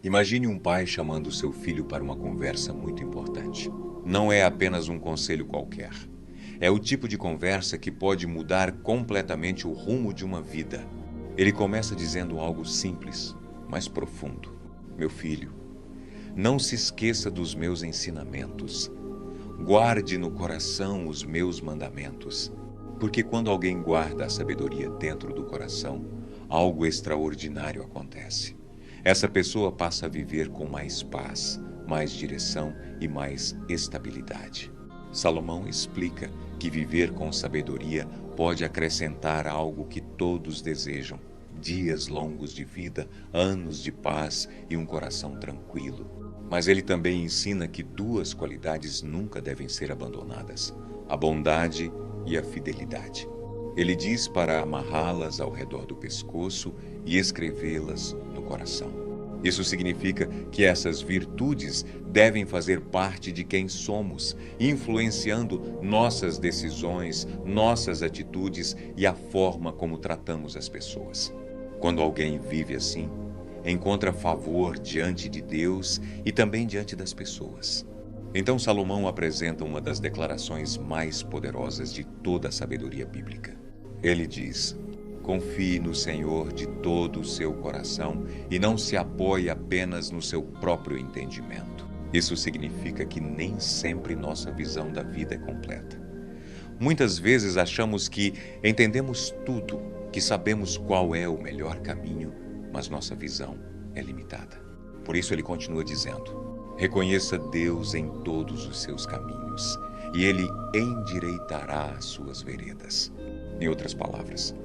Imagine um pai chamando seu filho para uma conversa muito importante. Não é apenas um conselho qualquer. É o tipo de conversa que pode mudar completamente o rumo de uma vida. Ele começa dizendo algo simples, mas profundo. Meu filho, não se esqueça dos meus ensinamentos. Guarde no coração os meus mandamentos. Porque quando alguém guarda a sabedoria dentro do coração, algo extraordinário acontece. Essa pessoa passa a viver com mais paz, mais direção e mais estabilidade. Salomão explica que viver com sabedoria pode acrescentar algo que todos desejam: dias longos de vida, anos de paz e um coração tranquilo. Mas ele também ensina que duas qualidades nunca devem ser abandonadas: a bondade e a fidelidade. Ele diz para amarrá-las ao redor do pescoço e escrevê-las no coração. Isso significa que essas virtudes devem fazer parte de quem somos, influenciando nossas decisões, nossas atitudes e a forma como tratamos as pessoas. Quando alguém vive assim, encontra favor diante de Deus e também diante das pessoas. Então Salomão apresenta uma das declarações mais poderosas de toda a sabedoria bíblica. Ele diz: confie no Senhor de todo o seu coração e não se apoie apenas no seu próprio entendimento. Isso significa que nem sempre nossa visão da vida é completa. Muitas vezes achamos que entendemos tudo, que sabemos qual é o melhor caminho, mas nossa visão é limitada. Por isso ele continua dizendo: reconheça Deus em todos os seus caminhos e Ele endireitará as suas veredas. Em outras palavras,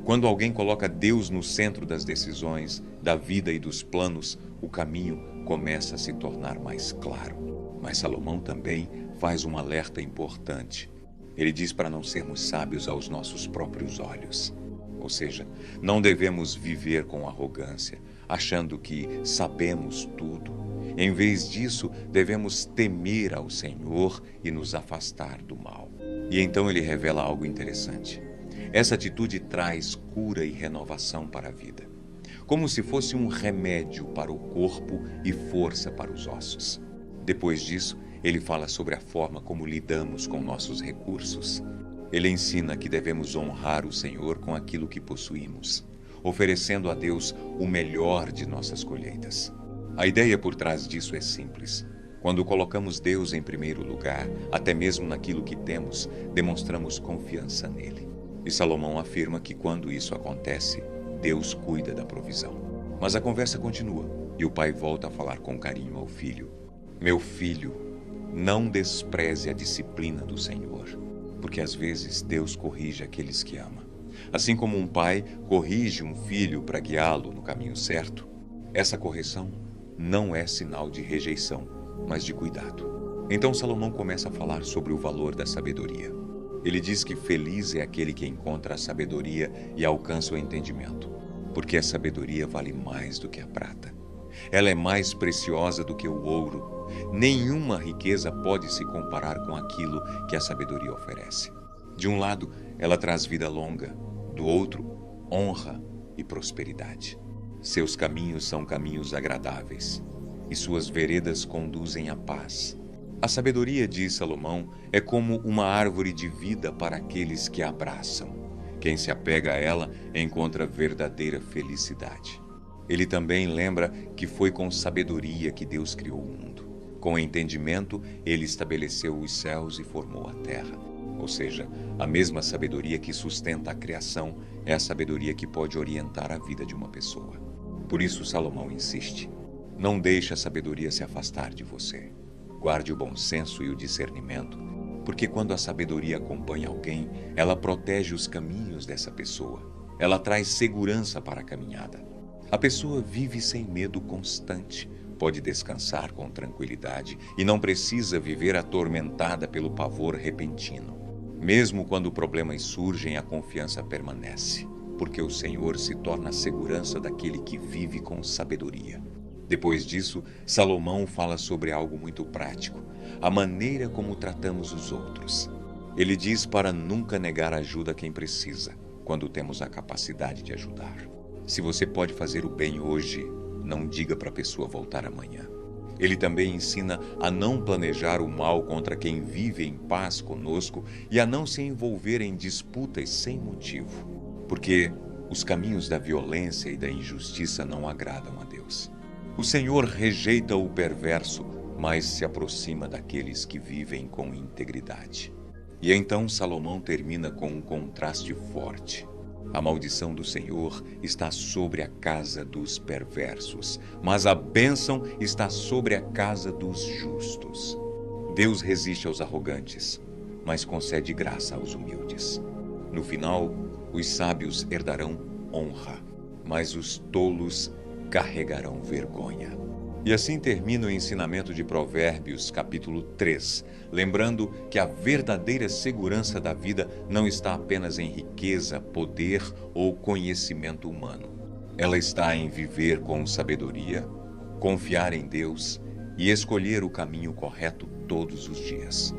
quando alguém coloca Deus no centro das decisões, da vida e dos planos, o caminho começa a se tornar mais claro. Mas Salomão também faz um alerta importante. Ele diz para não sermos sábios aos nossos próprios olhos. Ou seja, não devemos viver com arrogância, achando que sabemos tudo. Em vez disso, devemos temer ao Senhor e nos afastar do mal. E então ele revela algo interessante. Essa atitude traz cura e renovação para a vida, como se fosse um remédio para o corpo e força para os ossos. Depois disso, ele fala sobre a forma como lidamos com nossos recursos. Ele ensina que devemos honrar o Senhor com aquilo que possuímos, oferecendo a Deus o melhor de nossas colheitas. A ideia por trás disso é simples. Quando colocamos Deus em primeiro lugar, até mesmo naquilo que temos, demonstramos confiança nele. E Salomão afirma que quando isso acontece, Deus cuida da provisão. Mas a conversa continua e o pai volta a falar com carinho ao filho. Meu filho, não despreze a disciplina do Senhor, porque às vezes Deus corrige aqueles que ama. Assim como um pai corrige um filho para guiá-lo no caminho certo, essa correção não é sinal de rejeição, mas de cuidado. Então Salomão começa a falar sobre o valor da sabedoria. Ele diz que feliz é aquele que encontra a sabedoria e alcança o entendimento, porque a sabedoria vale mais do que a prata. Ela é mais preciosa do que o ouro. Nenhuma riqueza pode se comparar com aquilo que a sabedoria oferece. De um lado, ela traz vida longa, do outro, honra e prosperidade. Seus caminhos são caminhos agradáveis, e suas veredas conduzem à paz. A sabedoria, diz Salomão, é como uma árvore de vida para aqueles que a abraçam. Quem se apega a ela encontra verdadeira felicidade. Ele também lembra que foi com sabedoria que Deus criou o mundo. Com entendimento, ele estabeleceu os céus e formou a terra. Ou seja, a mesma sabedoria que sustenta a criação é a sabedoria que pode orientar a vida de uma pessoa. Por isso Salomão insiste: não deixe a sabedoria se afastar de você. Guarde o bom senso e o discernimento, porque quando a sabedoria acompanha alguém, ela protege os caminhos dessa pessoa. Ela traz segurança para a caminhada. A pessoa vive sem medo constante, pode descansar com tranquilidade e não precisa viver atormentada pelo pavor repentino. Mesmo quando problemas surgem, a confiança permanece, porque o Senhor se torna a segurança daquele que vive com sabedoria. Depois disso, Salomão fala sobre algo muito prático: a maneira como tratamos os outros. Ele diz para nunca negar ajuda a quem precisa, quando temos a capacidade de ajudar. Se você pode fazer o bem hoje, não diga para a pessoa voltar amanhã. Ele também ensina a não planejar o mal contra quem vive em paz conosco e a não se envolver em disputas sem motivo, porque os caminhos da violência e da injustiça não agradam a Deus. O Senhor rejeita o perverso, mas se aproxima daqueles que vivem com integridade. E então Salomão termina com um contraste forte. A maldição do Senhor está sobre a casa dos perversos, mas a bênção está sobre a casa dos justos. Deus resiste aos arrogantes, mas concede graça aos humildes. No final, os sábios herdarão honra, mas os tolos carregarão vergonha. E assim termina o ensinamento de Provérbios, capítulo 3, lembrando que a verdadeira segurança da vida não está apenas em riqueza, poder ou conhecimento humano. Ela está em viver com sabedoria, confiar em Deus e escolher o caminho correto todos os dias.